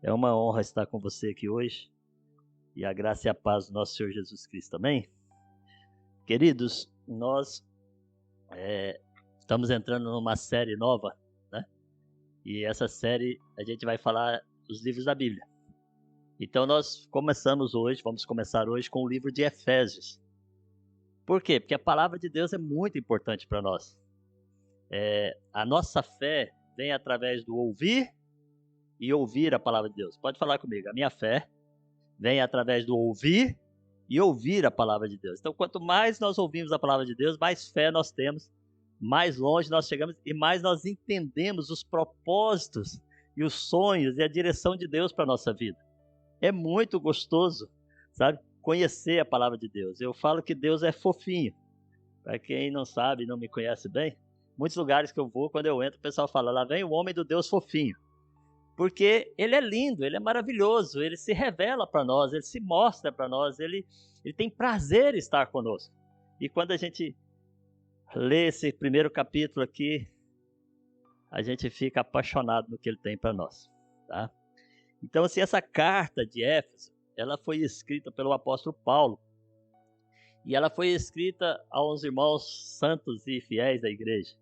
É uma honra estar com você aqui hoje e a graça e a paz do nosso Senhor Jesus Cristo, amém? Queridos, nós estamos entrando numa série nova, né? E essa série a gente vai falar dos livros da Bíblia. Então vamos começar hoje com o livro de Efésios. Por quê? Porque a palavra de Deus é muito importante para nós. A nossa fé vem através do ouvir e ouvir a palavra de Deus. Pode falar comigo. A minha fé vem através do ouvir e ouvir a palavra de Deus. Então, quanto mais nós ouvimos a palavra de Deus, mais fé nós temos, mais longe nós chegamos e mais nós entendemos os propósitos e os sonhos e a direção de Deus para a nossa vida. É muito gostoso, sabe, conhecer a palavra de Deus. Eu falo que Deus é fofinho. Para quem não sabe, não me conhece bem, muitos lugares que eu vou, quando eu entro, o pessoal fala, lá vem o homem do Deus fofinho. Porque ele é lindo, ele é maravilhoso, ele se revela para nós, ele se mostra para nós, ele tem prazer em estar conosco. E quando a gente lê esse primeiro capítulo aqui, a gente fica apaixonado no que ele tem para nós, tá? Então, assim, essa carta de Éfeso, ela foi escrita pelo apóstolo Paulo, e ela foi escrita aos irmãos santos e fiéis da igreja.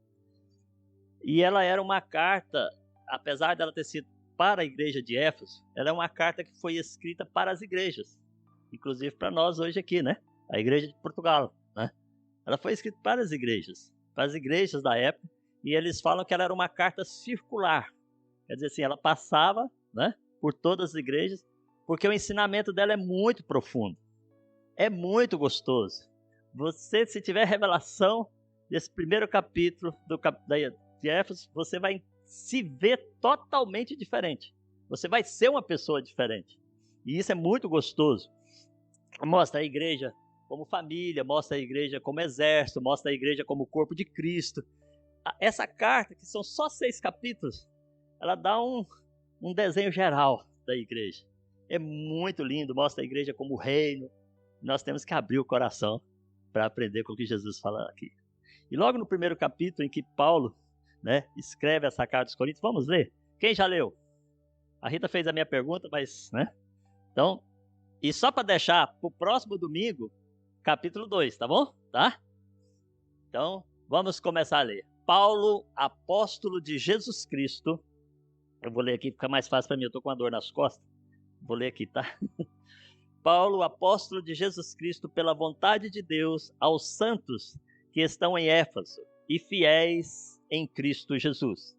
E ela era uma carta, apesar dela ter sido para a igreja de Éfeso, ela é uma carta que foi escrita para as igrejas, inclusive para nós hoje aqui, né? A igreja de Portugal, né? Ela foi escrita para as igrejas da época, e eles falam que ela era uma carta circular, quer dizer assim, ela passava, né, por todas as igrejas, porque o ensinamento dela é muito profundo, é muito gostoso. Você, se tiver revelação desse primeiro capítulo de Éfeso, você vai se vê totalmente diferente. Você vai ser uma pessoa diferente. E isso é muito gostoso. Mostra a igreja como família, mostra a igreja como exército, mostra a igreja como corpo de Cristo. Essa carta, que são só 6 capítulos, ela dá um desenho geral da igreja. É muito lindo, mostra a igreja como reino. Nós temos que abrir o coração para aprender com o que Jesus fala aqui. E logo no primeiro capítulo, em que Paulo, né, escreve essa carta aos Coríntios, vamos ler? Quem já leu? A Rita fez a minha pergunta, mas, né? Então, e só para deixar para o próximo domingo, capítulo 2, tá bom? Tá? Então, vamos começar a ler. Paulo, apóstolo de Jesus Cristo. Eu vou ler aqui, fica mais fácil para mim, eu estou com uma dor nas costas. Vou ler aqui, tá? Paulo, apóstolo de Jesus Cristo, pela vontade de Deus, aos santos que estão em Éfeso e fiéis em Cristo Jesus.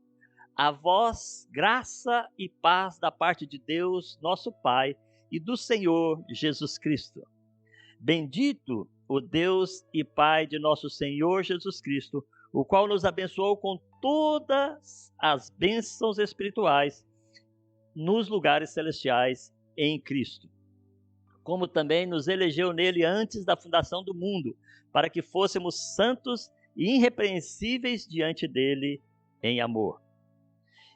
A vós, graça e paz da parte de Deus, nosso Pai, e do Senhor Jesus Cristo. Bendito o Deus e Pai de nosso Senhor Jesus Cristo, o qual nos abençoou com todas as bênçãos espirituais nos lugares celestiais em Cristo, como também nos elegeu nele antes da fundação do mundo, para que fôssemos santos e irrepreensíveis diante dele em amor.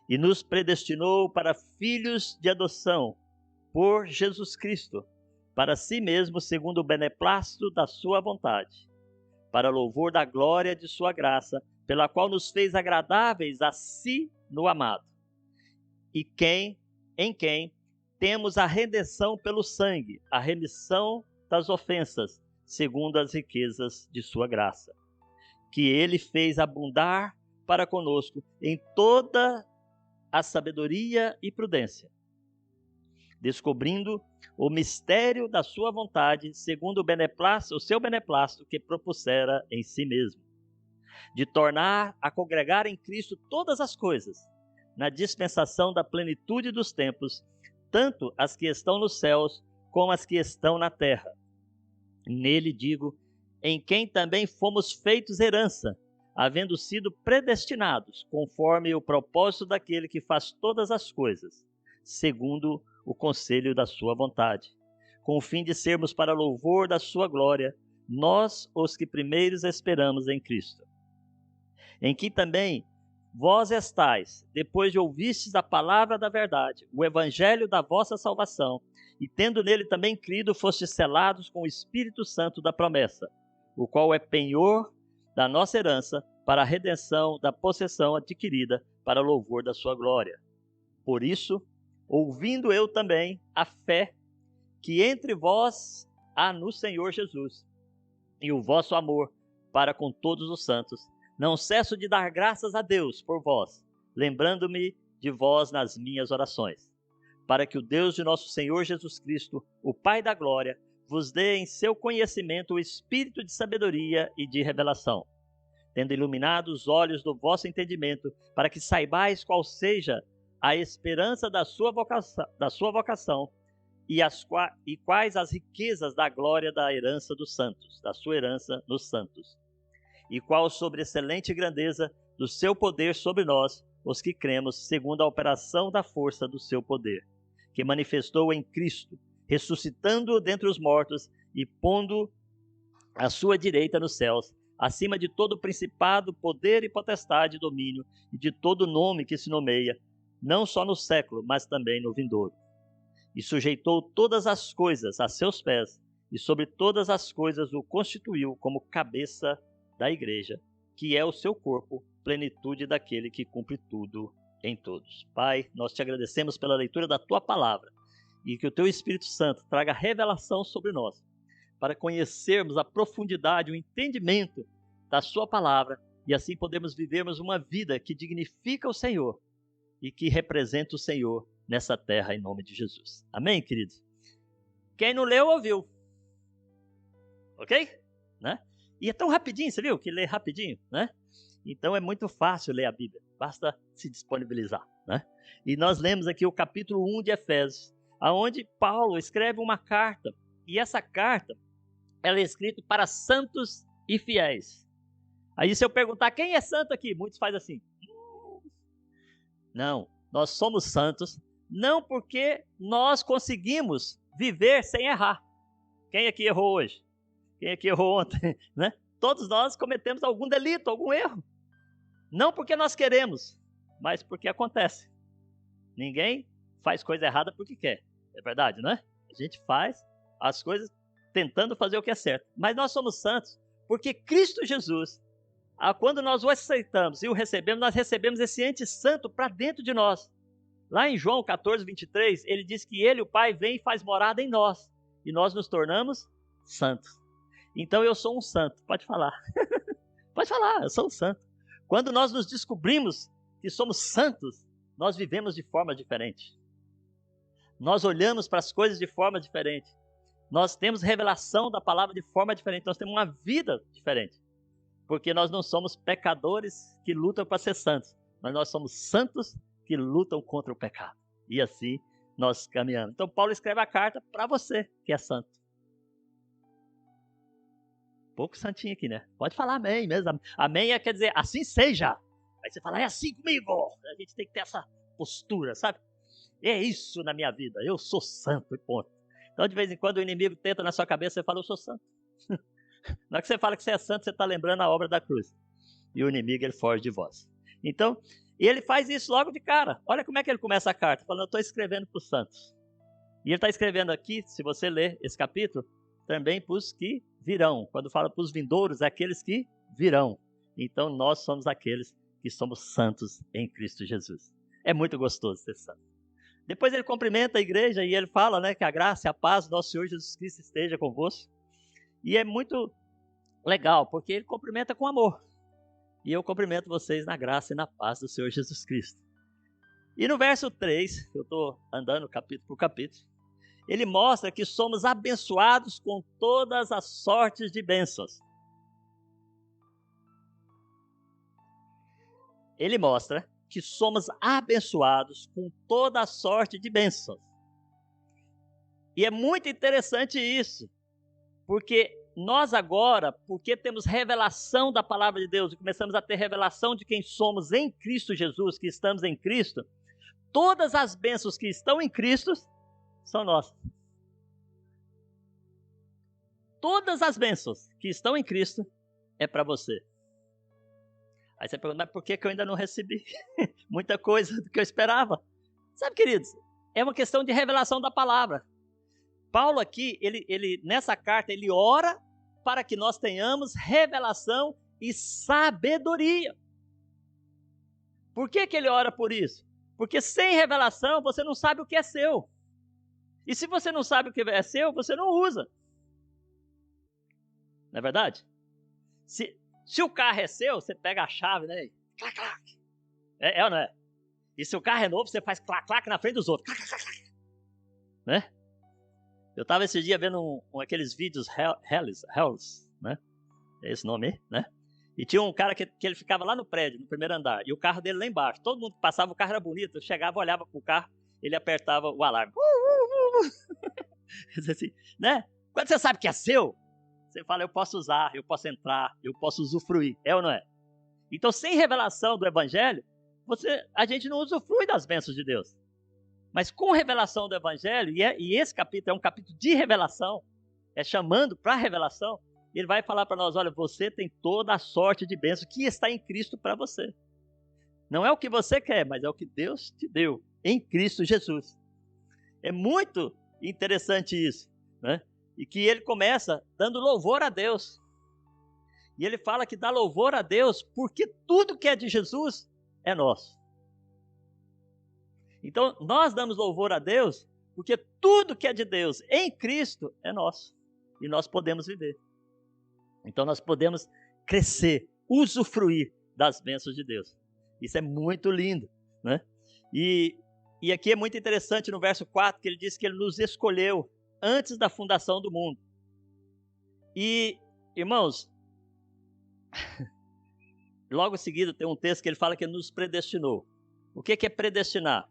E nos predestinou para filhos de adoção por Jesus Cristo, para si mesmo, segundo o beneplácito da sua vontade, para louvor da glória de sua graça, pela qual nos fez agradáveis a si no amado, e em quem temos a redenção pelo sangue, a remissão das ofensas, segundo as riquezas de sua graça, que ele fez abundar para conosco em toda a sabedoria e prudência, descobrindo o mistério da sua vontade, segundo o seu beneplácito que propusera em si mesmo, de tornar a congregar em Cristo todas as coisas, na dispensação da plenitude dos tempos, tanto as que estão nos céus como as que estão na terra. Nele digo, em quem também fomos feitos herança, havendo sido predestinados, conforme o propósito daquele que faz todas as coisas, segundo o conselho da sua vontade, com o fim de sermos para louvor da sua glória, nós os que primeiros esperamos em Cristo. Em que também vós estais, depois de ouvistes a palavra da verdade, o evangelho da vossa salvação, e tendo nele também crido, fostes selados com o Espírito Santo da promessa, o qual é penhor da nossa herança para a redenção da possessão adquirida para louvor da sua glória. Por isso, ouvindo eu também a fé que entre vós há no Senhor Jesus, e o vosso amor para com todos os santos. Não cesso de dar graças a Deus por vós, lembrando-me de vós nas minhas orações, para que o Deus de nosso Senhor Jesus Cristo, o Pai da glória, vos dê em seu conhecimento o espírito de sabedoria e de revelação, tendo iluminado os olhos do vosso entendimento, para que saibais qual seja a esperança da sua vocação e quais as riquezas da glória da herança dos santos, da sua herança nos santos, e qual a sobreexcelente grandeza do seu poder sobre nós, os que cremos, segundo a operação da força do seu poder, que manifestou em Cristo, ressuscitando-o dentre os mortos e pondo à sua direita nos céus, acima de todo principado, poder e potestade e domínio, e de todo nome que se nomeia, não só no século, mas também no vindouro. E sujeitou todas as coisas a seus pés, e sobre todas as coisas o constituiu como cabeça da igreja, que é o seu corpo, plenitude daquele que cumpre tudo em todos. Pai, nós te agradecemos pela leitura da tua palavra, e que o teu Espírito Santo traga revelação sobre nós, para conhecermos a profundidade, o entendimento da sua palavra, e assim podemos vivermos uma vida que dignifica o Senhor e que representa o Senhor nessa terra, em nome de Jesus. Amém, queridos? Quem não leu, ouviu. Ok? Né? E é tão rapidinho, você viu? Que lê rapidinho, né? Então é muito fácil ler a Bíblia, basta se disponibilizar, né? E nós lemos aqui o capítulo 1 de Efésios, onde Paulo escreve uma carta, e essa carta, ela é escrita para santos e fiéis. Aí se eu perguntar quem é santo aqui, muitos fazem assim. Não, nós somos santos, não porque nós conseguimos viver sem errar. Quem aqui errou hoje? Quem aqui errou ontem? Né? Todos nós cometemos algum delito, algum erro. Não porque nós queremos, mas porque acontece. Ninguém faz coisa errada porque quer. É verdade, não é? A gente faz as coisas tentando fazer o que é certo. Mas nós somos santos porque Cristo Jesus, quando nós o aceitamos e o recebemos, nós recebemos esse ente santo para dentro de nós. Lá em João 14, 23, ele diz que ele, o Pai, vem e faz morada em nós. E nós nos tornamos santos. Então eu sou um santo. Pode falar. Pode falar, eu sou um santo. Quando nós nos descobrimos que somos santos, nós vivemos de forma diferente. Nós olhamos para as coisas de forma diferente. Nós temos revelação da palavra de forma diferente. Nós temos uma vida diferente. Porque nós não somos pecadores que lutam para ser santos, mas nós somos santos que lutam contra o pecado. E assim nós caminhamos. Então Paulo escreve a carta para você que é santo. Pouco santinho aqui, né? Pode falar amém mesmo. Amém quer dizer assim seja. Aí você fala, é assim comigo. A gente tem que ter essa postura, sabe? É isso na minha vida. Eu sou santo e ponto. Então de vez em quando o inimigo tenta na sua cabeça, você fala, eu sou santo. Na hora que você fala que você é santo, você está lembrando a obra da cruz. E o inimigo, ele foge de vós. Então, ele faz isso logo de cara. Olha como é que ele começa a carta. Falando, eu estou escrevendo para os santos. E ele está escrevendo aqui, se você ler esse capítulo, também para os que virão. Quando fala para os vindouros, é aqueles que virão. Então, nós somos aqueles que somos santos em Cristo Jesus. É muito gostoso ser santo. Depois ele cumprimenta a igreja e ele fala, né, que a graça e a paz do nosso Senhor Jesus Cristo esteja convosco. E é muito legal, porque ele cumprimenta com amor. E eu cumprimento vocês na graça e na paz do Senhor Jesus Cristo. E no verso 3, eu estou andando capítulo por capítulo, ele mostra que somos abençoados com todas as sortes de bênçãos. Ele mostra que somos abençoados com toda a sorte de bênçãos. E é muito interessante isso, porque nós agora, porque temos revelação da palavra de Deus e começamos a ter revelação de quem somos em Cristo Jesus, que estamos em Cristo, todas as bênçãos que estão em Cristo são nossas. Todas as bênçãos que estão em Cristo é para você. Aí você pergunta, mas por que eu ainda não recebi muita coisa do que eu esperava? Sabe, queridos, é uma questão de revelação da palavra. Paulo aqui, ele nessa carta, ele ora para que nós tenhamos revelação e sabedoria. Por que ele ora por isso? Porque sem revelação, você não sabe o que é seu. E se você não sabe o que é seu, você não usa. Não é verdade? Se o carro é seu, você pega a chave, né? E clac, clac. É ou não é? E se o carro é novo, você faz clac, clac na frente dos outros. Clac, clac, clac. Né? Eu estava esse dia vendo aqueles vídeos Hells, né? É esse nome aí, né? E tinha um cara que ele ficava lá no prédio, no primeiro andar, e o carro dele lá embaixo. Todo mundo que passava, o carro era bonito. Eu chegava, olhava pro carro, ele apertava o alarme. Assim, né? Quando você sabe que é seu, você fala, eu posso usar, eu posso entrar, eu posso usufruir. É ou não é? Então, sem revelação do Evangelho, a gente não usufrui das bênçãos de Deus. Mas com revelação do Evangelho, e esse capítulo é um capítulo de revelação, é chamando para a revelação, ele vai falar para nós, olha, você tem toda a sorte de bênção que está em Cristo para você. Não é o que você quer, mas é o que Deus te deu, em Cristo Jesus. É muito interessante isso, né? E que ele começa dando louvor a Deus. E ele fala que dá louvor a Deus porque tudo que é de Jesus é nosso. Então, nós damos louvor a Deus porque tudo que é de Deus em Cristo é nosso. E nós podemos viver. Então, nós podemos crescer, usufruir das bênçãos de Deus. Isso é muito lindo, né? E aqui é muito interessante no verso 4, que ele diz que ele nos escolheu antes da fundação do mundo. E, irmãos, logo em seguida tem um texto que ele fala que ele nos predestinou. O que é predestinar?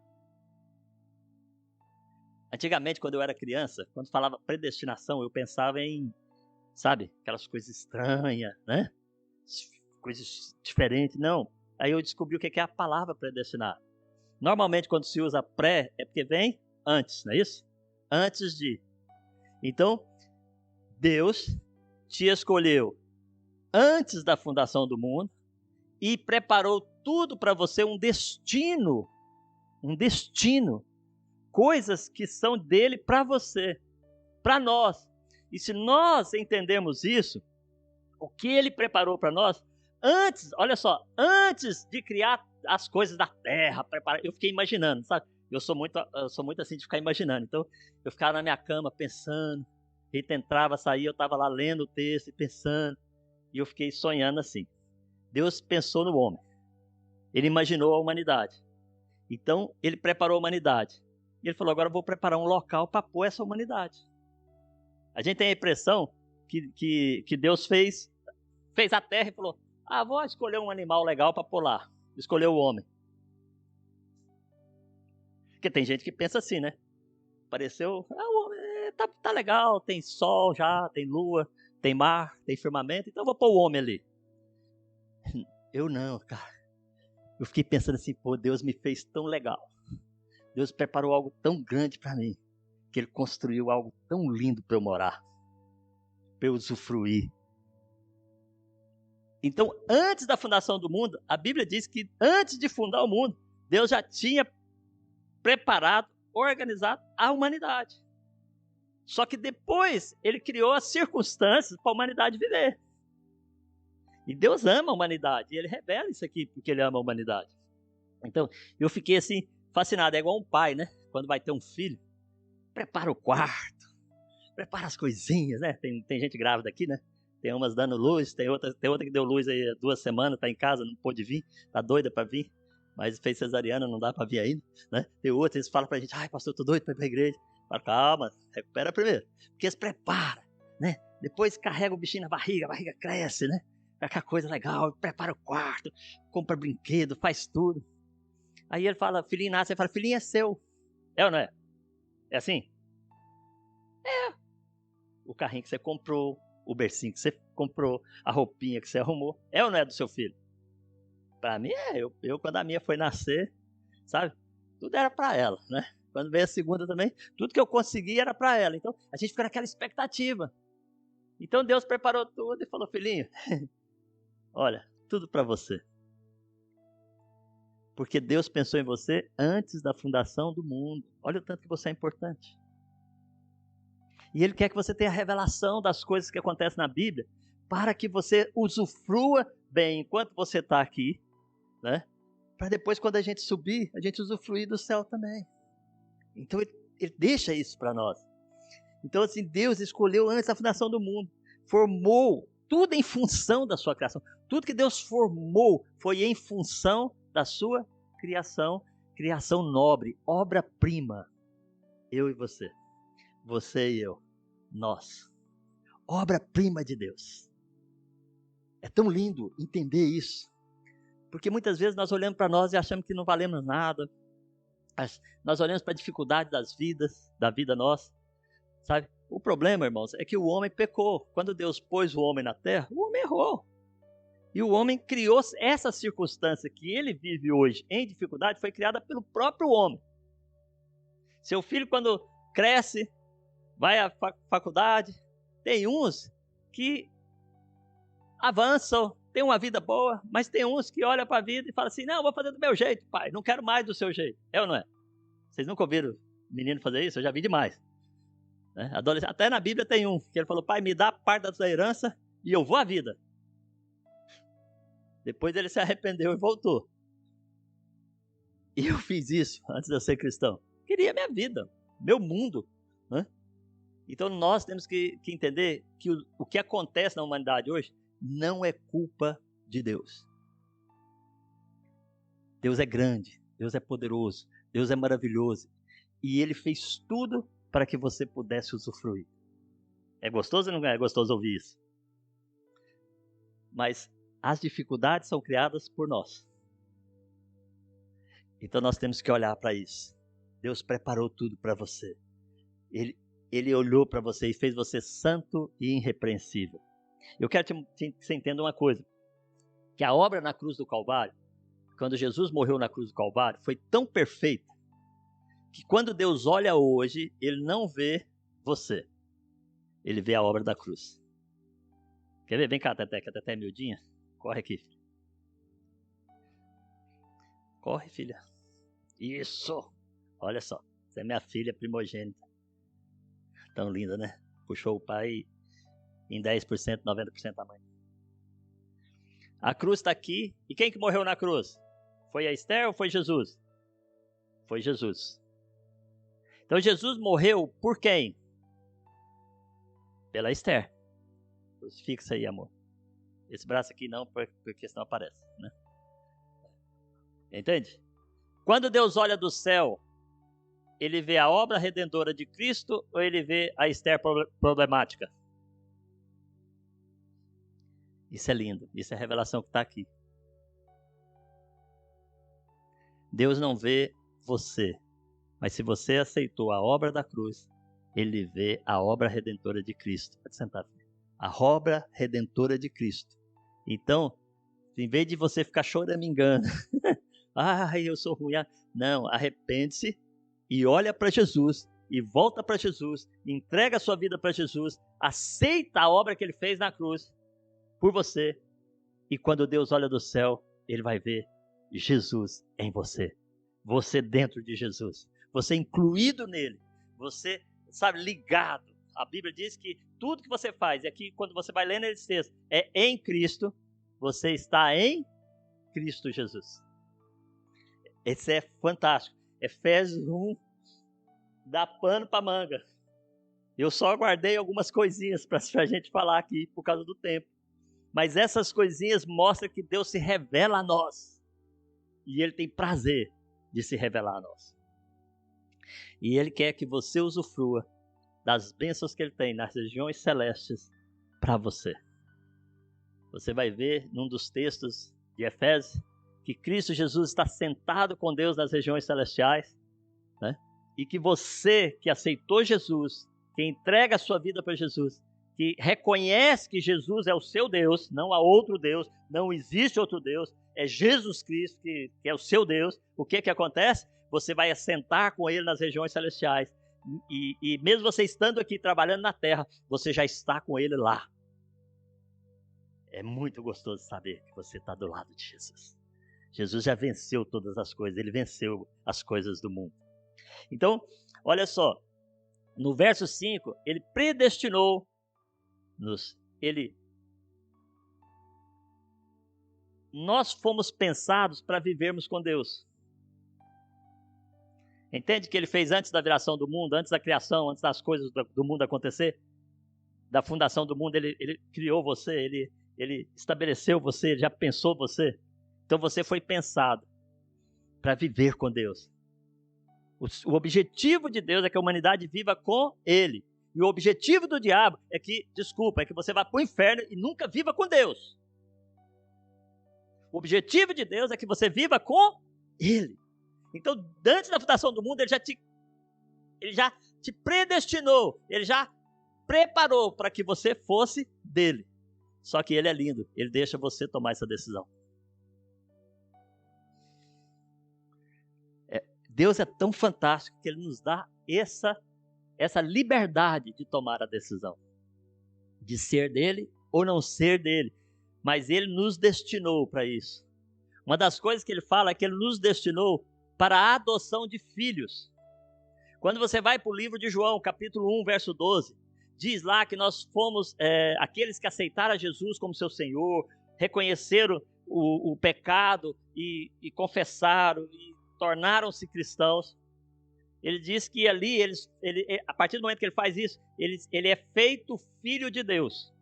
Antigamente, quando eu era criança, quando falava predestinação, eu pensava em, sabe, aquelas coisas estranhas, né? Coisas diferentes. Não. Aí eu descobri o que é a palavra predestinar. Normalmente, quando se usa pré, é porque vem antes, não é isso? Antes de. Então, Deus te escolheu antes da fundação do mundo e preparou tudo para você, um destino, coisas que são dele para você, para nós. E se nós entendemos isso, o que ele preparou para nós, antes, olha só, antes de criar as coisas da terra, eu fiquei imaginando, sabe? Eu sou muito assim de ficar imaginando. Então, eu ficava na minha cama pensando, e entrava, saía, eu estava lá lendo o texto e pensando, e eu fiquei sonhando assim. Deus pensou no homem, ele imaginou a humanidade. Então, ele preparou a humanidade. E ele falou, agora eu vou preparar um local para pôr essa humanidade. A gente tem a impressão que Deus fez a terra e falou, vou escolher um animal legal para pôr lá. Escolheu o homem. Porque tem gente que pensa assim, né? Pareceu, o homem tá legal, tem sol já, tem lua, tem mar, tem firmamento, então eu vou pôr o homem ali. Eu não, cara. Eu fiquei pensando assim, Deus me fez tão legal. Deus preparou algo tão grande para mim, que ele construiu algo tão lindo para eu morar, para eu usufruir. Então, antes da fundação do mundo, a Bíblia diz que antes de fundar o mundo, Deus já tinha preparado, organizado a humanidade. Só que depois ele criou as circunstâncias para a humanidade viver. E Deus ama a humanidade, e ele revela isso aqui porque ele ama a humanidade. Então, eu fiquei assim, fascinado. É igual um pai, né? Quando vai ter um filho, prepara o quarto, prepara as coisinhas, né? Tem gente grávida aqui, né? Tem umas dando luz, tem outra que deu luz aí há 2 semanas, tá em casa, não pôde vir, tá doida para vir, mas fez cesariana, não dá para vir ainda, né? Tem outra, eles falam pra gente, pastor, eu tô doido para ir pra igreja. Fala, calma, recupera primeiro, porque eles preparam, né? Depois carrega o bichinho na barriga, a barriga cresce, né? Aquela coisa legal, prepara o quarto, compra brinquedo, faz tudo. Aí ele fala, filhinho nasce, ele fala, filhinho é seu. É ou não é? É assim? É. O carrinho que você comprou, o bercinho que você comprou, a roupinha que você arrumou, é ou não é do seu filho? Para mim é. Eu quando a minha foi nascer, sabe? Tudo era para ela, né? Quando veio a segunda também, tudo que eu consegui era para ela. Então, a gente fica naquela expectativa. Então, Deus preparou tudo e falou, filhinho, olha, tudo para você. Porque Deus pensou em você antes da fundação do mundo. Olha o tanto que você é importante. E Ele quer que você tenha a revelação das coisas que acontecem na Bíblia, para que você usufrua bem enquanto você está aqui, né? para depois, quando a gente subir, a gente usufruir do céu também. Então, ele deixa isso para nós. Então, assim, Deus escolheu antes da fundação do mundo, formou tudo em função da sua criação. Tudo que Deus formou foi em função da sua criação, criação nobre, obra-prima. Eu e você, você e eu, nós, obra-prima de Deus. É tão lindo entender isso, porque muitas vezes nós olhamos para nós e achamos que não valemos nada. Nós olhamos para a dificuldade da vida nossa, sabe? O problema, irmãos, é que o homem pecou. Quando Deus pôs o homem na terra, o homem errou. E o homem criou essa circunstância que ele vive hoje em dificuldade, foi criada pelo próprio homem. Seu filho, quando cresce, vai à faculdade, tem uns que avançam, tem uma vida boa, mas tem uns que olham para a vida e falam assim, não, eu vou fazer do meu jeito, pai, não quero mais do seu jeito. É ou não é? Vocês nunca ouviram menino fazer isso? Eu já vi demais. Adolescente, até na Bíblia tem um, que ele falou, pai, me dá parte da sua herança e eu vou à vida. Depois ele se arrependeu e voltou. E eu fiz isso antes de eu ser cristão. Queria minha vida, meu mundo. Né? Então nós temos que entender que o que acontece na humanidade hoje não é culpa de Deus. Deus é grande, Deus é poderoso, Deus é maravilhoso. E Ele fez tudo para que você pudesse usufruir. É gostoso ou não é gostoso ouvir isso? Mas as dificuldades são criadas por nós. Então nós temos que olhar para isso. Deus preparou tudo para você. Ele olhou para você e fez você santo e irrepreensível. Eu quero que você entenda uma coisa. Que a obra na cruz do Calvário, quando Jesus morreu na cruz do Calvário, foi tão perfeita que quando Deus olha hoje, Ele não vê você. Ele vê a obra da cruz. Quer ver? Vem cá, Teté, que a Teté é miudinha. Corre aqui, filha. Corre, filha. Isso. Olha só. Você é minha filha primogênita. Tão linda, né? Puxou o pai em 10%, 90% da mãe. A cruz está aqui. E quem que morreu na cruz? Foi a Esther ou foi Jesus? Foi Jesus. Então Jesus morreu por quem? Pela Esther. Fixa aí, amor. Esse braço aqui não, porque senão aparece, né? Entende? Quando Deus olha do céu, Ele vê a obra redentora de Cristo ou Ele vê a Esther problemática? Isso é lindo. Isso é a revelação que está aqui. Deus não vê você, mas se você aceitou a obra da cruz, Ele vê a obra redentora de Cristo. Pode sentar, filho. A obra redentora de Cristo. Então, em vez de você ficar choramingando, ai, eu sou ruim. Não, arrepende-se e olha para Jesus, e volta para Jesus, entrega a sua vida para Jesus, aceita a obra que Ele fez na cruz por você, e quando Deus olha do céu, Ele vai ver Jesus em você, você dentro de Jesus, você incluído nele, você, sabe, ligado. A Bíblia diz que tudo que você faz, e aqui quando você vai lendo esse texto, é em Cristo, você está em Cristo Jesus. Esse é fantástico. Efésios 1 dá pano para manga. Eu só guardei algumas coisinhas para a gente falar aqui por causa do tempo. Mas essas coisinhas mostram que Deus se revela a nós. E Ele tem prazer de se revelar a nós. E Ele quer que você usufrua das bênçãos que Ele tem nas regiões celestes para você. Você vai ver num dos textos de Efésios que Cristo Jesus está sentado com Deus nas regiões celestiais, né? E que você que aceitou Jesus, que entrega a sua vida para Jesus, que reconhece que Jesus é o seu Deus, não há outro Deus, não existe outro Deus, é Jesus Cristo que é o seu Deus, o que acontece? Você vai assentar com Ele nas regiões celestiais. E mesmo você estando aqui trabalhando na terra, você já está com Ele lá. É muito gostoso saber que você está do lado de Jesus. Jesus já venceu todas as coisas, Ele venceu as coisas do mundo. Então, olha só, no verso 5, Ele predestinou-nos, Ele nós fomos pensados para vivermos com Deus. Entende que ele fez antes da viração do mundo, antes da criação, antes das coisas do mundo acontecer? Da fundação do mundo, ele criou você, ele estabeleceu você, ele já pensou você. Então você foi pensado para viver com Deus. O objetivo de Deus é que a humanidade viva com Ele. E o objetivo do diabo é que você vá para o inferno e nunca viva com Deus. O objetivo de Deus é que você viva com Ele. Então, antes da fundação do mundo, ele já te predestinou, ele já preparou para que você fosse dele. Só que ele é lindo, ele deixa você tomar essa decisão. Deus é tão fantástico que ele nos dá essa liberdade de tomar a decisão. De ser dele ou não ser dele. Mas ele nos destinou para isso. Uma das coisas que ele fala é que ele nos destinou para a adoção de filhos. Quando você vai para o livro de João, capítulo 1, verso 12, diz lá que nós fomos aqueles que aceitaram a Jesus como seu Senhor, reconheceram o pecado e confessaram e tornaram-se cristãos. Ele diz que ali, a partir do momento que ele faz isso, ele é feito filho de Deus.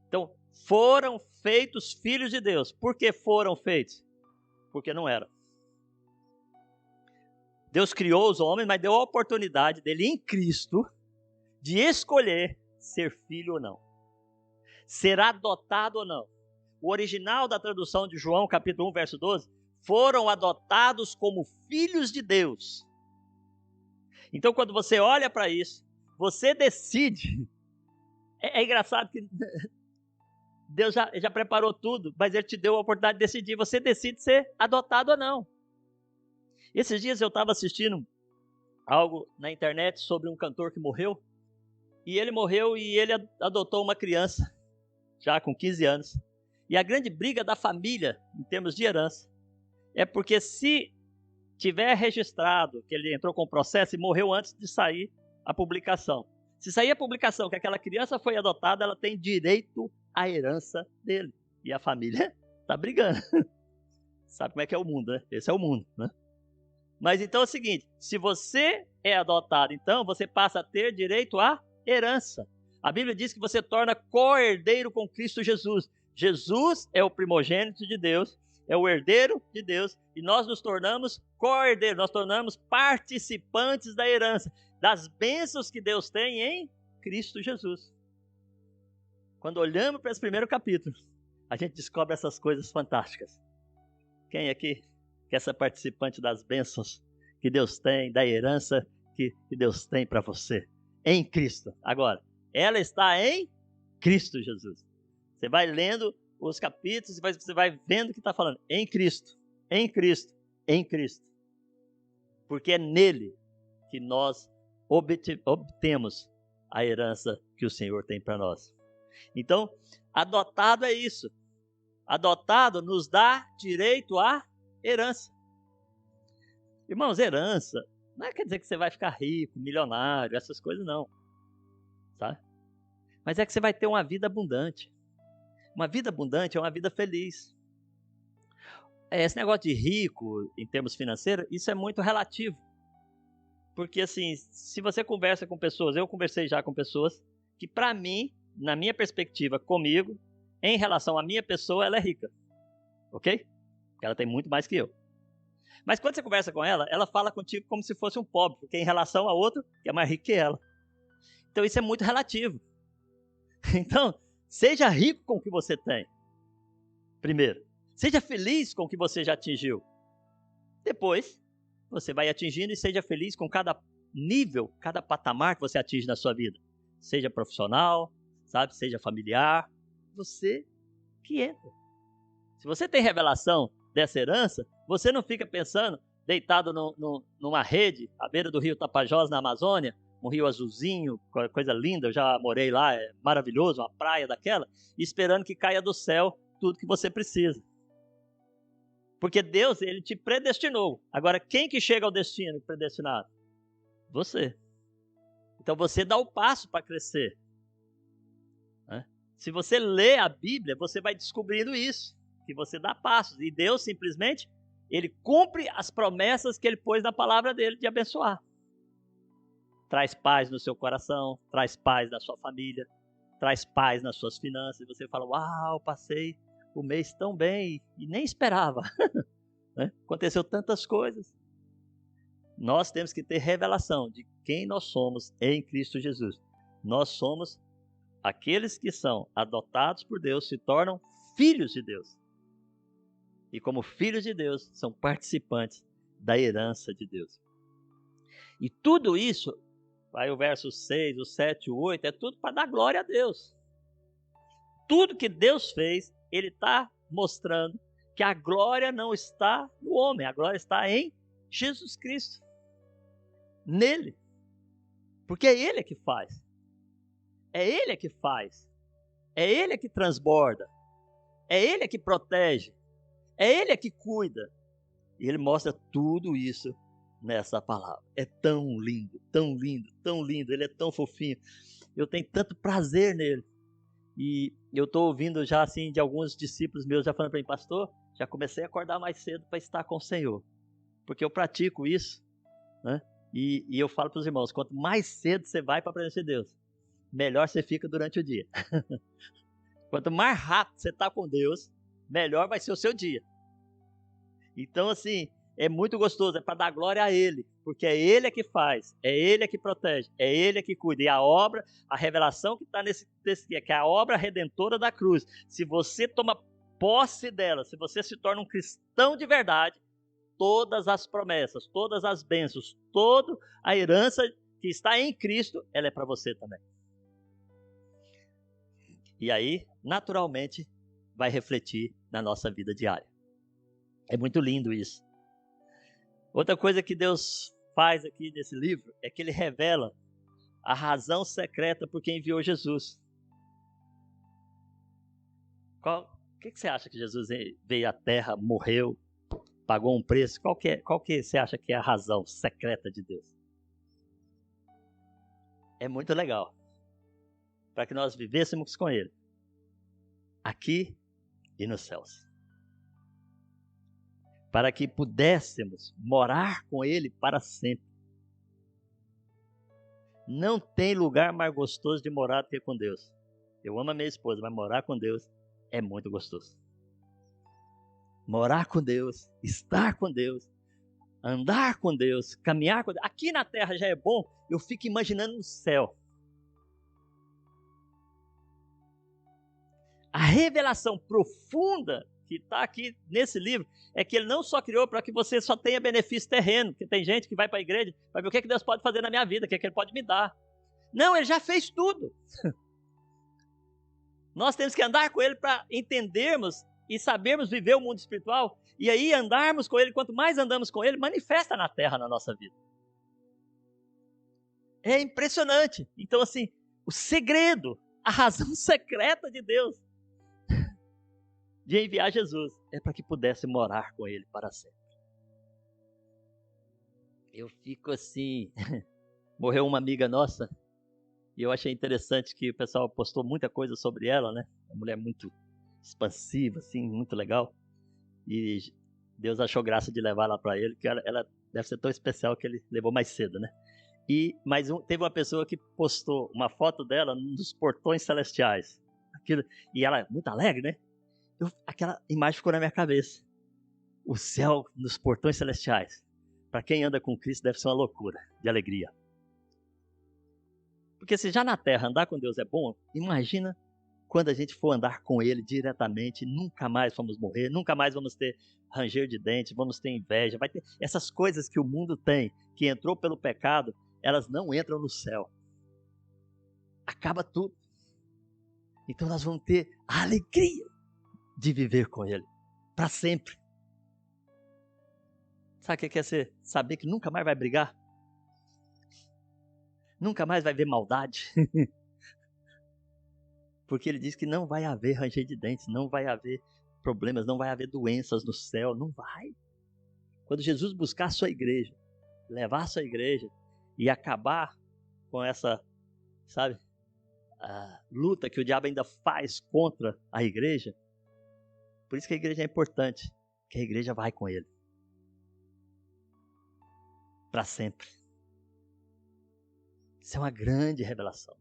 Então, foram feitos filhos de Deus. Por que foram feitos? Porque não eram. Deus criou os homens, mas deu a oportunidade dele em Cristo de escolher ser filho ou não. Ser adotado ou não. O original da tradução de João, capítulo 1, verso 12, foram adotados como filhos de Deus. Então, quando você olha para isso, você decide. É engraçado que Deus já preparou tudo, mas Ele te deu a oportunidade de decidir. Você decide ser adotado ou não. Esses dias eu estava assistindo algo na internet sobre um cantor que morreu. E ele morreu e ele adotou uma criança, já com 15 anos. E a grande briga da família, em termos de herança, é porque se tiver registrado que ele entrou com o processo e morreu antes de sair a publicação. Se sair a publicação que aquela criança foi adotada, ela tem direito à herança dele. E a família está brigando. Sabe como é que é o mundo, né? Esse é o mundo, né? Mas então é o seguinte, se você é adotado, então você passa a ter direito à herança. A Bíblia diz que você torna co-herdeiro com Cristo Jesus. Jesus é o primogênito de Deus, é o herdeiro de Deus, e nós nos tornamos co-herdeiros, nós tornamos participantes da herança, das bênçãos que Deus tem em Cristo Jesus. Quando olhamos para esse primeiro capítulo, a gente descobre essas coisas fantásticas. Quem aqui quer ser participante das bênçãos que Deus tem, da herança que Deus tem para você? Em Cristo. Agora, ela está em Cristo Jesus. Você vai lendo os capítulos e você vai vendo o que está falando. Em Cristo, em Cristo, em Cristo. Porque é nele que nós obtemos a herança que o Senhor tem para nós. Então, adotado é isso. Adotado nos dá direito à herança. Irmãos, herança não quer dizer que você vai ficar rico, milionário, essas coisas não. Tá? Mas é que você vai ter uma vida abundante. Uma vida abundante é uma vida feliz. Esse negócio de rico, em termos financeiros, isso é muito relativo. Porque assim, se você conversa com pessoas, eu conversei já com pessoas, que para mim, na minha perspectiva, comigo, em relação à minha pessoa, ela é rica. Ok? Ela tem muito mais que eu. Mas quando você conversa com ela, ela fala contigo como se fosse um pobre, porque em relação a outro, que é mais rico que ela. Então isso é muito relativo. Então, seja rico com o que você tem. Primeiro. Seja feliz com o que você já atingiu. Depois, você vai atingindo e seja feliz com cada nível, cada patamar que você atinge na sua vida. Seja profissional, sabe? Seja familiar. Você que entra. Se você tem revelação dessa herança, você não fica pensando, deitado numa rede, à beira do rio Tapajós, na Amazônia, um rio azulzinho, coisa linda, eu já morei lá, é maravilhoso, uma praia daquela, esperando que caia do céu tudo que você precisa. Porque Deus, Ele te predestinou. Agora, quem que chega ao destino predestinado? Você. Então, você dá o passo para crescer. Se você lê a Bíblia, você vai descobrindo isso. que você dá passos. E Deus simplesmente, Ele cumpre as promessas que Ele pôs na palavra dEle de abençoar. Traz paz no seu coração, traz paz na sua família, traz paz nas suas finanças. E você fala, uau, passei o mês tão bem e nem esperava. Né? Aconteceu tantas coisas. Nós temos que ter revelação de quem nós somos em Cristo Jesus. Nós somos aqueles que são adotados por Deus, se tornam filhos de Deus. E como filhos de Deus, são participantes da herança de Deus. E tudo isso, vai o verso 6, o 7, o 8, é tudo para dar glória a Deus. Tudo que Deus fez, Ele está mostrando que a glória não está no homem, a glória está em Jesus Cristo. Nele. Porque é Ele que faz. É Ele que faz. É Ele que transborda. É Ele que protege. É Ele que cuida. E Ele mostra tudo isso nessa palavra. É tão lindo, tão lindo, tão lindo. Ele é tão fofinho. Eu tenho tanto prazer nele. E eu estou ouvindo já assim de alguns discípulos meus já falando para mim, pastor, já comecei a acordar mais cedo para estar com o Senhor. Porque eu pratico isso, né? E eu falo para os irmãos, quanto mais cedo você vai para a presença de Deus, melhor você fica durante o dia. Quanto mais rápido você está com Deus, melhor vai ser o seu dia. Então, assim, é muito gostoso, é para dar glória a Ele, porque é Ele que faz, é Ele que protege, é Ele que cuida. E a obra, a revelação que está nesse texto aqui, que é a obra redentora da cruz. Se você toma posse dela, se você se torna um cristão de verdade, todas as promessas, todas as bênçãos, toda a herança que está em Cristo, ela é para você também. E aí, naturalmente, vai refletir na nossa vida diária. É muito lindo isso. Outra coisa que Deus faz aqui nesse livro é que Ele revela a razão secreta por que enviou Jesus. O que você acha que Jesus veio à Terra, morreu, pagou um preço? Qual que você acha que é a razão secreta de Deus? É muito legal. Para que nós vivêssemos com Ele, aqui e nos céus. Para que pudéssemos morar com Ele para sempre. Não tem lugar mais gostoso de morar do que com Deus. Eu amo a minha esposa, mas morar com Deus é muito gostoso. Morar com Deus, estar com Deus, andar com Deus, caminhar com Deus. Aqui na terra já é bom, eu fico imaginando no céu. A revelação profunda que está aqui nesse livro é que Ele não só criou para que você só tenha benefício terreno, porque tem gente que vai para a igreja, vai ver o que Deus pode fazer na minha vida, o que Ele pode me dar. Não, Ele já fez tudo. Nós temos que andar com Ele para entendermos e sabermos viver o mundo espiritual, e aí andarmos com Ele, quanto mais andamos com Ele, manifesta na terra, na nossa vida. É impressionante. Então, assim, o segredo, a razão secreta de Deus de enviar Jesus é para que pudesse morar com Ele para sempre. Eu fico assim, morreu uma amiga nossa, e eu achei interessante que o pessoal postou muita coisa sobre ela, né? Uma mulher muito expansiva, assim, muito legal. E Deus achou graça de levar ela para Ele, que ela deve ser tão especial que Ele levou mais cedo, né? Mas teve uma pessoa que postou uma foto dela nos portões celestiais. E ela é muito alegre, né? Aquela imagem ficou na minha cabeça. O céu nos portões celestiais. Para quem anda com Cristo deve ser uma loucura de alegria. Porque se já na terra andar com Deus é bom, imagina quando a gente for andar com Ele diretamente, nunca mais vamos morrer, nunca mais vamos ter ranger de dentes, vamos ter inveja, vai ter essas coisas que o mundo tem, que entrou pelo pecado, elas não entram no céu. Acaba tudo. Então nós vamos ter a alegria de viver com Ele para sempre. Sabe o que quer ser? Saber que nunca mais vai brigar? Nunca mais vai ver maldade? Porque Ele diz que não vai haver ranger de dentes, não vai haver problemas, não vai haver doenças no céu, não vai. Quando Jesus buscar a sua igreja, levar a sua igreja e acabar com essa, sabe, a luta que o diabo ainda faz contra a igreja, Por isso que a igreja é importante, que a igreja vai com ele. Para sempre. Isso é uma grande revelação.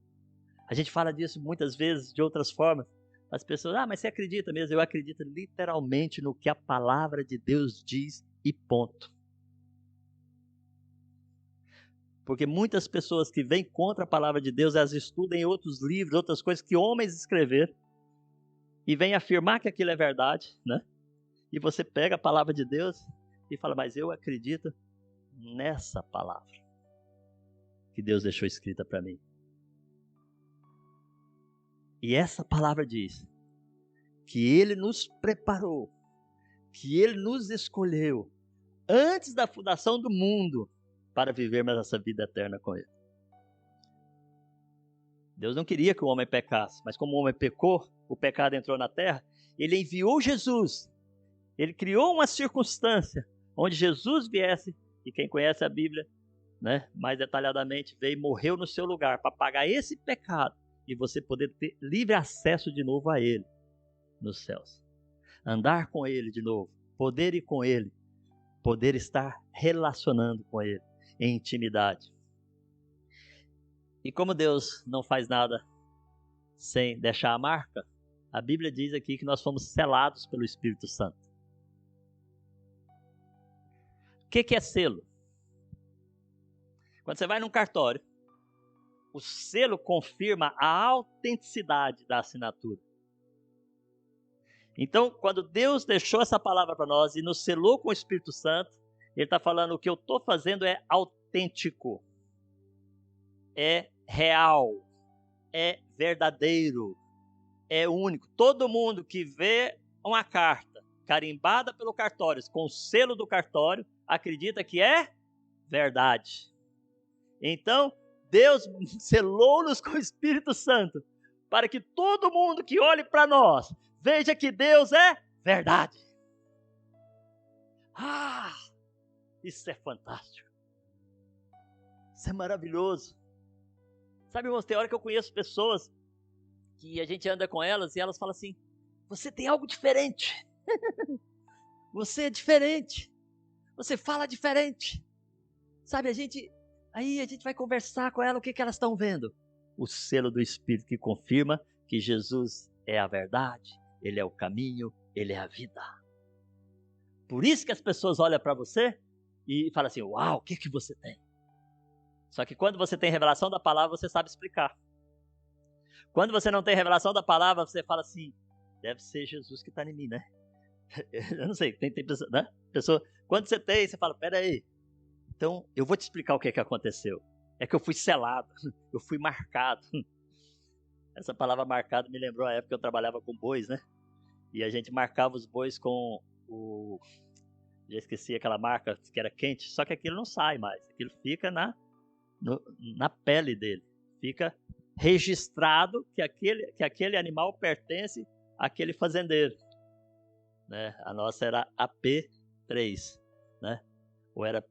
A gente fala disso muitas vezes de outras formas. As pessoas, mas você acredita mesmo? Eu acredito literalmente no que a palavra de Deus diz e ponto. Porque muitas pessoas que vêm contra a palavra de Deus, elas estudam em outros livros, outras coisas que homens escreveram, e vêm afirmar que aquilo é verdade, né? E você pega a palavra de Deus e fala, mas eu acredito nessa palavra que Deus deixou escrita para mim. E essa palavra diz que Ele nos preparou, que Ele nos escolheu antes da fundação do mundo para vivermos essa vida eterna com Ele. Deus não queria que o homem pecasse, mas como o homem pecou, o pecado entrou na terra, Ele enviou Jesus. Ele criou uma circunstância onde Jesus viesse, e quem conhece a Bíblia, né, mais detalhadamente, veio e morreu no seu lugar para pagar esse pecado e você poder ter livre acesso de novo a Ele nos céus. Andar com Ele de novo, poder ir com Ele, poder estar relacionando com Ele em intimidade. E como Deus não faz nada sem deixar a marca, a Bíblia diz aqui que nós fomos selados pelo Espírito Santo. O que é selo? Quando você vai num cartório, o selo confirma a autenticidade da assinatura. Então, quando Deus deixou essa palavra para nós e nos selou com o Espírito Santo, Ele está falando, o que eu estou fazendo é autêntico, é real, é verdadeiro, é único. Todo mundo que vê uma carta carimbada pelo cartório, com o selo do cartório, acredita que é verdade. Então, Deus selou-nos com o Espírito Santo, para que todo mundo que olhe para nós, veja que Deus é verdade. Isso é fantástico. Isso é maravilhoso. Sabe, irmãos, tem hora que eu conheço pessoas que a gente anda com elas e elas falam assim, você tem algo diferente. Você é diferente. Você fala diferente. Sabe, aí a gente vai conversar com ela, o que elas estão vendo? O selo do Espírito que confirma que Jesus é a verdade, Ele é o caminho, Ele é a vida. Por isso que as pessoas olham para você e falam assim, uau, o que você tem? Só que quando você tem revelação da palavra, você sabe explicar. Quando você não tem revelação da palavra, você fala assim, deve ser Jesus que está em mim, né? Eu não sei, tem pessoa, né? Quando você tem, você fala, peraí, então eu vou te explicar o que aconteceu. É que eu fui selado, eu fui marcado. Essa palavra marcado me lembrou a época que eu trabalhava com bois, né? E a gente marcava os bois com já esqueci aquela marca que era quente, só que aquilo não sai mais, aquilo fica na pele dele. Fica registrado que aquele animal pertence àquele fazendeiro. Né? A nossa era AP3, né? Ou era,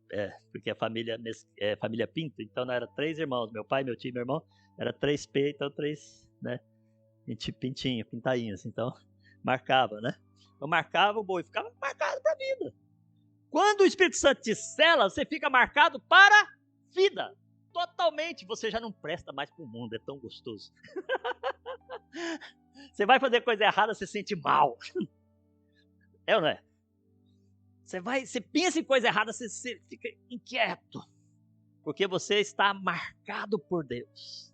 porque a família Pinto, então não era 3 irmãos, meu pai, meu tio e meu irmão, era 3P, então 3, né? Pintainhos, então marcava, né? Eu marcava o boi, ficava marcado para a vida. Quando o Espírito Santo te sela, você fica marcado para a vida. Totalmente, você já não presta mais para o mundo, é tão gostoso. Você vai fazer coisa errada, você se sente mal. É ou não é? Você pensa em coisa errada, você fica inquieto. Porque você está marcado por Deus.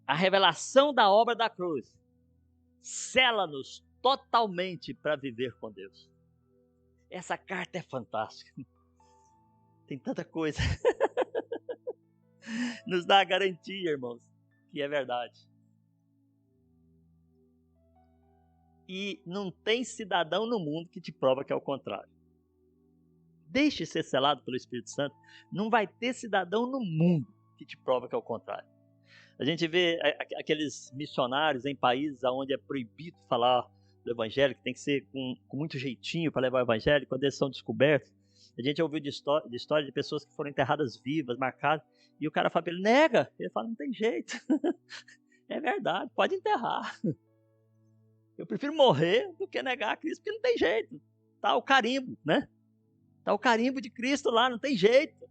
A revelação da obra da cruz sela-nos totalmente para viver com Deus. Essa carta é fantástica. Tem tanta coisa. Nos dá a garantia, irmãos, que é verdade. E não tem cidadão no mundo que te prova que é o contrário. Deixe ser selado pelo Espírito Santo. Não vai ter cidadão no mundo que te prova que é o contrário. A gente vê aqueles missionários em países onde é proibido falar do evangelho, que tem que ser com muito jeitinho para levar o evangelho, quando eles são descobertos. A gente ouviu de história de pessoas que foram enterradas vivas, marcadas, e o cara fala, ele nega. Ele fala, não tem jeito. É verdade, pode enterrar. Eu prefiro morrer do que negar a Cristo, porque não tem jeito. Tá o carimbo, né? Tá o carimbo de Cristo lá, não tem jeito.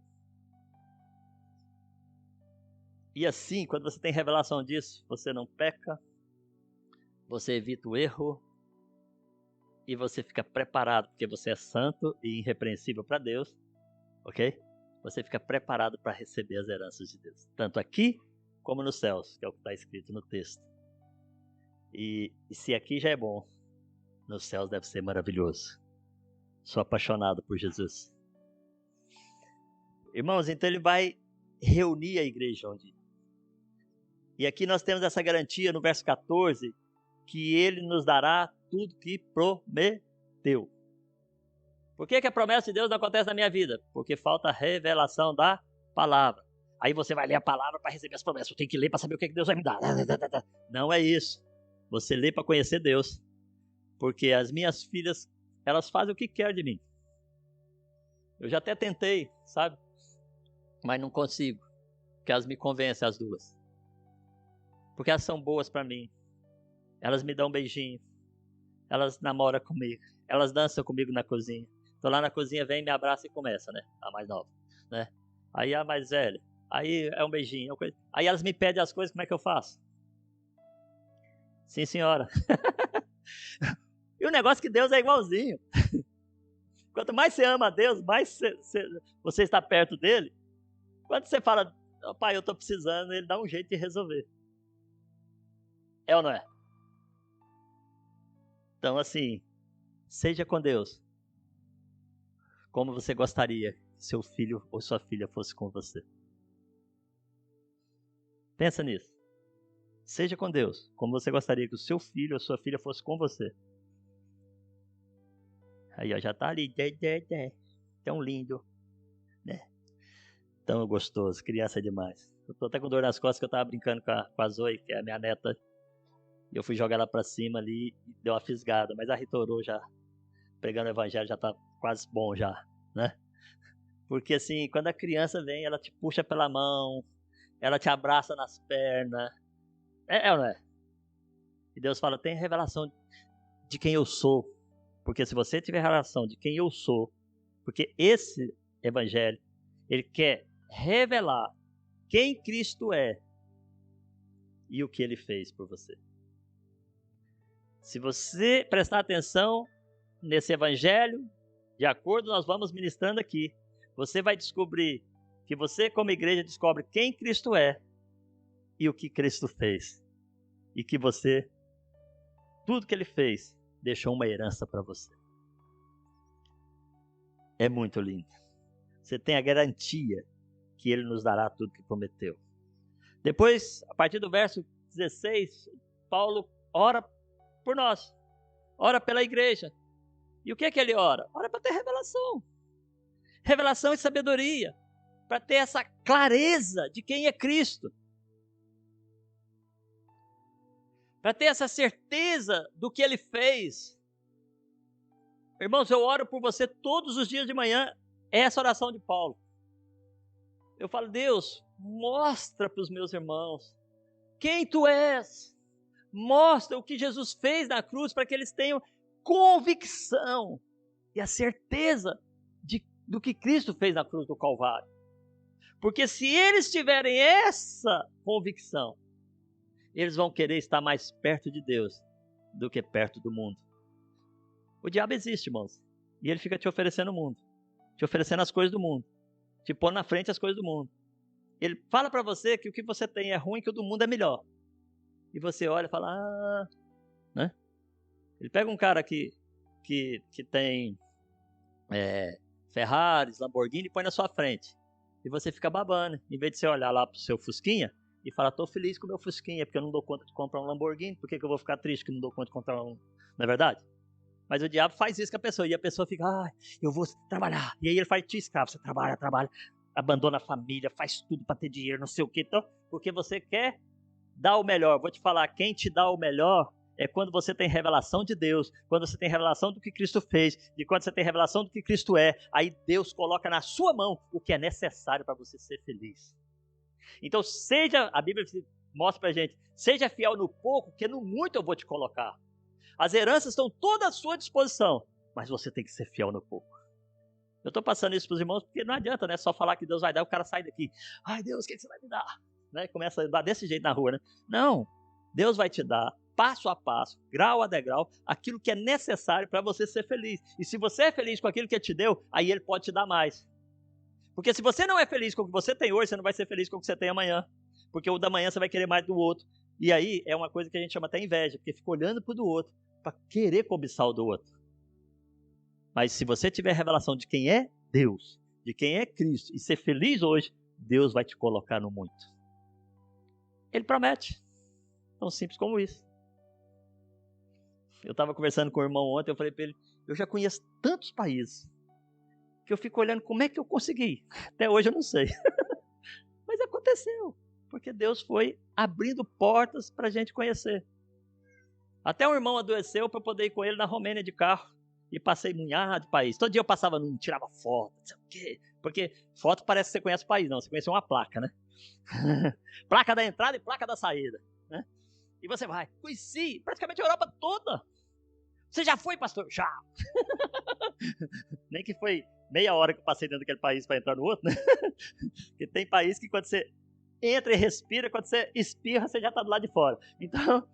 E assim, quando você tem revelação disso, você não peca, você evita o erro e você fica preparado, porque você é santo e irrepreensível para Deus, ok? Você fica preparado para receber as heranças de Deus, tanto aqui como nos céus, que é o que está escrito no texto. E se aqui já é bom, nos céus deve ser maravilhoso. Sou apaixonado por Jesus. Irmãos, então ele vai reunir a igreja onde. E aqui nós temos essa garantia no verso 14, que ele nos dará tudo que prometeu. Por que a promessa de Deus não acontece na minha vida? Porque falta a revelação da palavra. Aí você vai ler a palavra para receber as promessas. Eu tenho que ler para saber o que Deus vai me dar. Não é isso. Você lê para conhecer Deus. Porque as minhas filhas, elas fazem o que querem de mim. Eu já até tentei, sabe? Mas não consigo. Porque elas me convencem, as duas. Porque elas são boas para mim. Elas me dão um beijinho. Elas namoram comigo. Elas dançam comigo na cozinha. Tô lá na cozinha, vem, me abraça e começa, né? A mais nova, né? Aí a mais velha. Aí é um beijinho. Aí elas me pedem as coisas, como é que eu faço? Sim, senhora. E o negócio é que Deus é igualzinho. Quanto mais você ama a Deus, mais você está perto dele. Quando você fala, oh, pai, eu estou precisando, ele dá um jeito de resolver. É ou não é? Então, assim, seja com Deus como você gostaria que seu filho ou sua filha fosse com você. Pensa nisso. Seja com Deus como você gostaria que o seu filho ou sua filha fosse com você. Aí, ó, já tá ali, tão lindo, né? Tão gostoso, criança demais. Eu tô até com dor nas costas que eu tava brincando com a Zoe, que é a minha neta. E eu fui jogar ela pra cima ali e deu uma fisgada. Mas a Ritorô já, pregando o evangelho, já tá quase bom já, né? Porque assim, quando a criança vem, ela te puxa pela mão, ela te abraça nas pernas. É ou não é? E Deus fala, tem revelação de quem eu sou. Porque se você tiver revelação de quem eu sou, porque esse evangelho, ele quer revelar quem Cristo é e o que ele fez por você. Se você prestar atenção nesse evangelho, de acordo, nós vamos ministrando aqui, você vai descobrir que você, como igreja, descobre quem Cristo é e o que Cristo fez. E que você, tudo que ele fez, deixou uma herança para você. É muito lindo. Você tem a garantia que ele nos dará tudo que prometeu. Depois, a partir do verso 16, Paulo ora por nós. Ora pela igreja. E o que é que ele ora? Ora para ter revelação. Revelação e sabedoria. Para ter essa clareza de quem é Cristo. Para ter essa certeza do que ele fez. Irmãos, eu oro por você todos os dias de manhã. Essa oração de Paulo. Eu falo, Deus, mostra para os meus irmãos quem tu és. Mostra o que Jesus fez na cruz para que eles tenham convicção e a certeza do que Cristo fez na cruz do Calvário. Porque se eles tiverem essa convicção, eles vão querer estar mais perto de Deus do que perto do mundo. O diabo existe, irmãos, e ele fica te oferecendo o mundo, te oferecendo as coisas do mundo, te pondo na frente as coisas do mundo. Ele fala para você que o que você tem é ruim, que o do mundo é melhor. E você olha e fala, né? Ele pega um cara que tem Ferraris, Lamborghini e põe na sua frente. E você fica babando. Em vez de você olhar lá pro seu Fusquinha e falar, tô feliz com o meu Fusquinha, porque eu não dou conta de comprar um Lamborghini, por que eu vou ficar triste que eu não dou conta de comprar um? Não é verdade? Mas o diabo faz isso com a pessoa. E a pessoa fica, eu vou trabalhar. E aí ele faz te escravo. Você trabalha, abandona a família, faz tudo para ter dinheiro, não sei o que. Então, porque você quer dar o melhor. Vou te falar, quem te dá o melhor é quando você tem revelação de Deus, quando você tem revelação do que Cristo fez, e quando você tem revelação do que Cristo é, aí Deus coloca na sua mão o que é necessário para você ser feliz. Então, a Bíblia mostra pra gente, seja fiel no pouco, que no muito eu vou te colocar. As heranças estão todas à sua disposição, mas você tem que ser fiel no pouco. Eu estou passando isso para os irmãos porque não adianta, né? Só falar que Deus vai dar, o cara sai daqui. Ai, Deus, o que você vai me dar? Né? Começa a dar desse jeito na rua, né? Não, Deus vai te dar, passo a passo, grau a degrau, aquilo que é necessário para você ser feliz. E se você é feliz com aquilo que Ele te deu, aí Ele pode te dar mais. Porque se você não é feliz com o que você tem hoje, você não vai ser feliz com o que você tem amanhã. Porque o da manhã você vai querer mais do outro. E aí é uma coisa que a gente chama até inveja, porque fica olhando para o do outro, para querer cobiçar o do outro. Mas se você tiver a revelação de quem é Deus, de quem é Cristo, e ser feliz hoje, Deus vai te colocar no muito. Ele promete. Tão simples como isso. Eu estava conversando com o irmão ontem, eu falei para ele, eu já conheço tantos países, que eu fico olhando como é que eu consegui. Até hoje eu não sei. Mas aconteceu, porque Deus foi abrindo portas para a gente conhecer. Até um irmão adoeceu para eu poder ir com ele na Romênia de carro. E passei munhado de país. Todo dia eu passava num, tirava foto, não sei o quê. Porque foto parece que você conhece o país, não. Você conhece uma placa, né? Placa da entrada e placa da saída. Né? E você vai. Conheci praticamente a Europa toda. Você já foi, pastor? Já. Nem que foi meia hora que eu passei dentro daquele país para entrar no outro, né? Porque tem país que quando você entra e respira, quando você espirra, você já está do lado de fora. Então,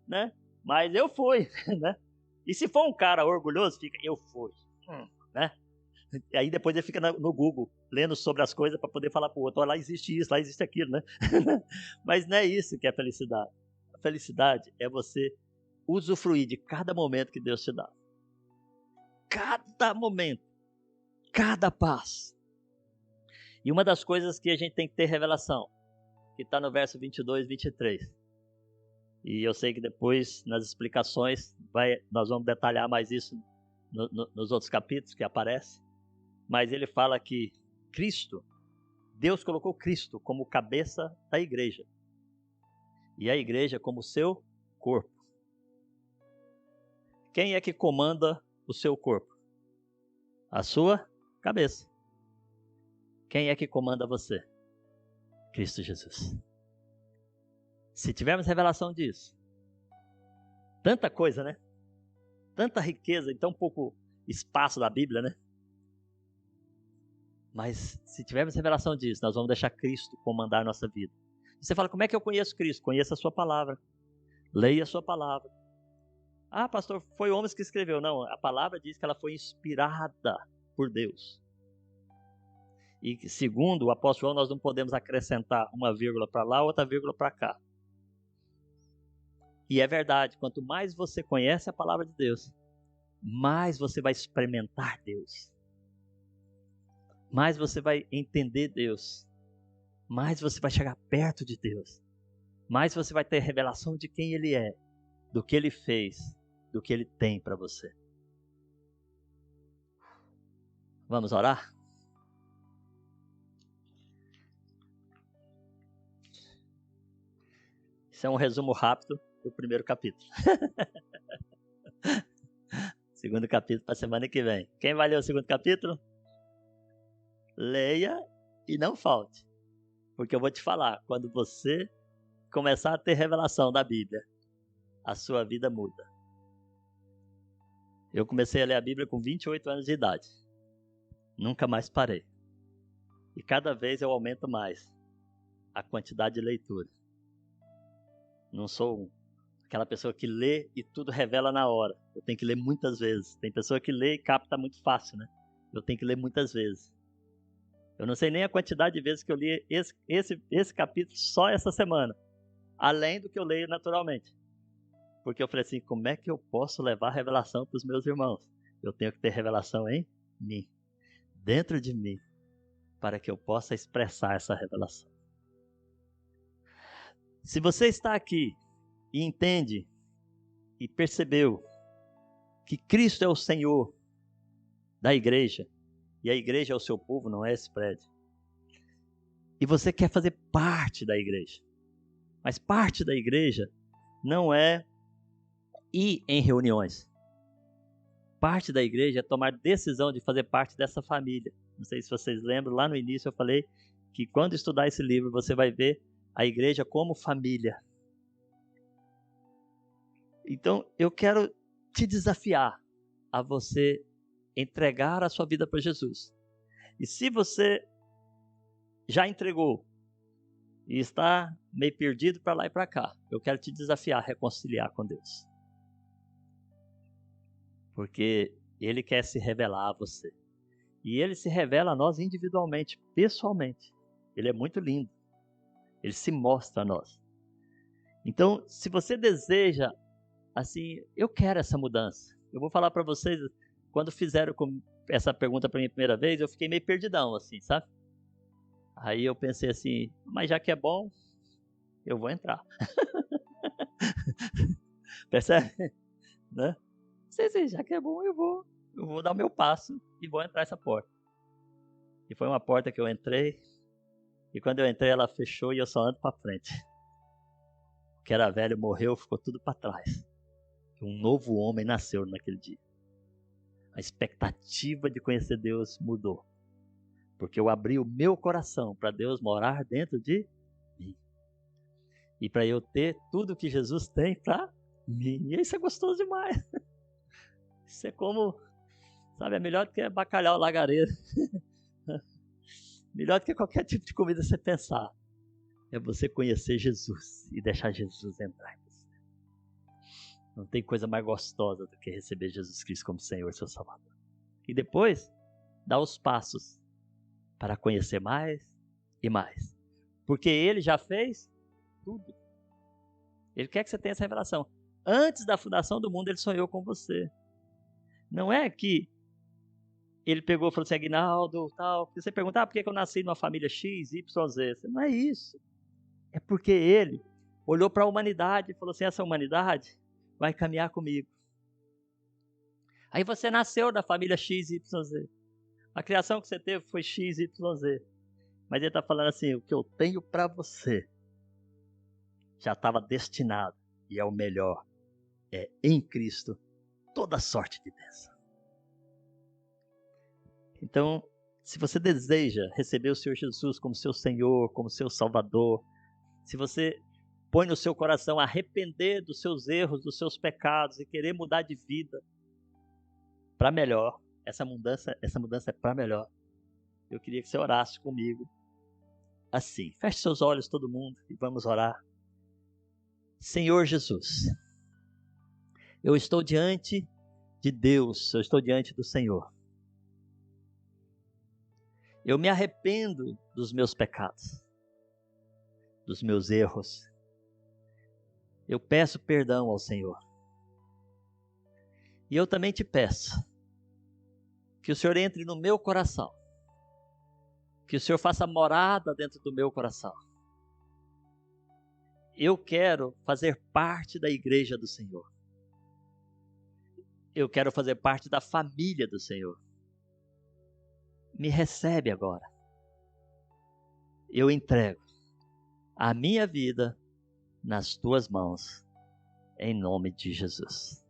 né? Mas eu fui, né? E se for um cara orgulhoso, fica, eu fui, né? E aí depois ele fica no Google, lendo sobre as coisas para poder falar para o outro, lá existe isso, lá existe aquilo, né? Mas não é isso que é felicidade. A felicidade é você usufruir de cada momento que Deus te dá. Cada momento, cada passo. E uma das coisas que a gente tem que ter revelação, que está no verso 22 e 23. E eu sei que depois, nas explicações, nós vamos detalhar mais isso nos outros capítulos que aparece. Mas ele fala que Cristo, Deus colocou Cristo como cabeça da igreja. E a igreja como seu corpo. Quem é que comanda o seu corpo? A sua cabeça. Quem é que comanda você? Cristo Jesus. Se tivermos revelação disso, tanta coisa, né? Tanta riqueza em tão pouco espaço da Bíblia, né? Mas se tivermos revelação disso, nós vamos deixar Cristo comandar a nossa vida. Você fala, como é que eu conheço Cristo? Conheça a sua palavra. Leia a sua palavra. Ah, pastor, foi homens que escreveu. Não, a palavra diz que ela foi inspirada por Deus. E segundo o apóstolo João, nós não podemos acrescentar uma vírgula para lá, outra vírgula para cá. E é verdade, quanto mais você conhece a palavra de Deus, mais você vai experimentar Deus. Mais você vai entender Deus. Mais você vai chegar perto de Deus. Mais você vai ter revelação de quem Ele é, do que Ele fez, do que Ele tem para você. Vamos orar? Isso é um resumo rápido do primeiro capítulo. Segundo capítulo para a semana que vem. Quem vai ler o segundo capítulo? Leia e não falte. Porque eu vou te falar, quando você começar a ter revelação da Bíblia, a sua vida muda. Eu comecei a ler a Bíblia com 28 anos de idade. Nunca mais parei. E cada vez eu aumento mais a quantidade de leitura. Não sou aquela pessoa que lê e tudo revela na hora. Eu tenho que ler muitas vezes. Tem pessoa que lê e capta muito fácil, né? Eu tenho que ler muitas vezes. Eu não sei nem a quantidade de vezes que eu li esse capítulo só essa semana. Além do que eu leio naturalmente. Porque eu falei assim, como é que eu posso levar a revelação para os meus irmãos? Eu tenho que ter revelação em mim. Dentro de mim. Para que eu possa expressar essa revelação. Se você está aqui e entende e percebeu que Cristo é o Senhor da igreja, e a igreja é o seu povo, não é esse prédio, e você quer fazer parte da igreja, mas parte da igreja não é ir em reuniões. Parte da igreja é tomar decisão de fazer parte dessa família. Não sei se vocês lembram, lá no início eu falei que quando estudar esse livro você vai ver a igreja como família. Então eu quero te desafiar a você entregar a sua vida para Jesus. E se você já entregou e está meio perdido para lá e para cá, eu quero te desafiar a reconciliar com Deus. Porque Ele quer se revelar a você. E Ele se revela a nós individualmente, pessoalmente. Ele é muito lindo. Ele se mostra a nós. Então, se você deseja, assim, eu quero essa mudança. Eu vou falar para vocês, quando fizeram essa pergunta para mim a primeira vez, eu fiquei meio perdidão, assim, sabe? Aí eu pensei assim, mas já que é bom, eu vou entrar. Percebe? Né? Sei, já que é bom, eu vou dar o meu passo e vou entrar essa porta. E foi uma porta que eu entrei, e quando eu entrei ela fechou e eu só ando para frente. O que era velho morreu, ficou tudo para trás. Um novo homem nasceu naquele dia. A expectativa de conhecer Deus mudou. Porque eu abri o meu coração para Deus morar dentro de mim. E para eu ter tudo que Jesus tem para mim. E isso é gostoso demais. Isso é como, sabe, é melhor do que bacalhau lagareiro. Melhor do que qualquer tipo de comida você pensar. É você conhecer Jesus e deixar Jesus entrar em você. Não tem coisa mais gostosa do que receber Jesus Cristo como Senhor e seu Salvador. E depois, dar os passos para conhecer mais e mais. Porque Ele já fez tudo. Ele quer que você tenha essa revelação. Antes da fundação do mundo, Ele sonhou com você. Não é que Ele pegou e falou assim, Aguinaldo, tal. Você pergunta, por que eu nasci numa família X, Y, Z? Não é isso. É porque Ele olhou para a humanidade e falou assim, essa humanidade vai caminhar comigo. Aí você nasceu da família X, Y, Z. A criação que você teve foi X, Y, Z. Mas Ele está falando assim, o que eu tenho para você já estava destinado e é o melhor. É em Cristo toda sorte de bênção. Então, se você deseja receber o Senhor Jesus como seu Senhor, como seu Salvador, se você põe no seu coração arrepender dos seus erros, dos seus pecados e querer mudar de vida para melhor, essa mudança é para melhor. Eu queria que você orasse comigo assim. Feche seus olhos, todo mundo, e vamos orar. Senhor Jesus, eu estou diante de Deus, eu estou diante do Senhor. Eu me arrependo dos meus pecados, dos meus erros. Eu peço perdão ao Senhor. E eu também te peço que o Senhor entre no meu coração, que o Senhor faça morada dentro do meu coração. Eu quero fazer parte da igreja do Senhor. Eu quero fazer parte da família do Senhor. Me recebe agora. Eu entrego a minha vida nas tuas mãos, em nome de Jesus.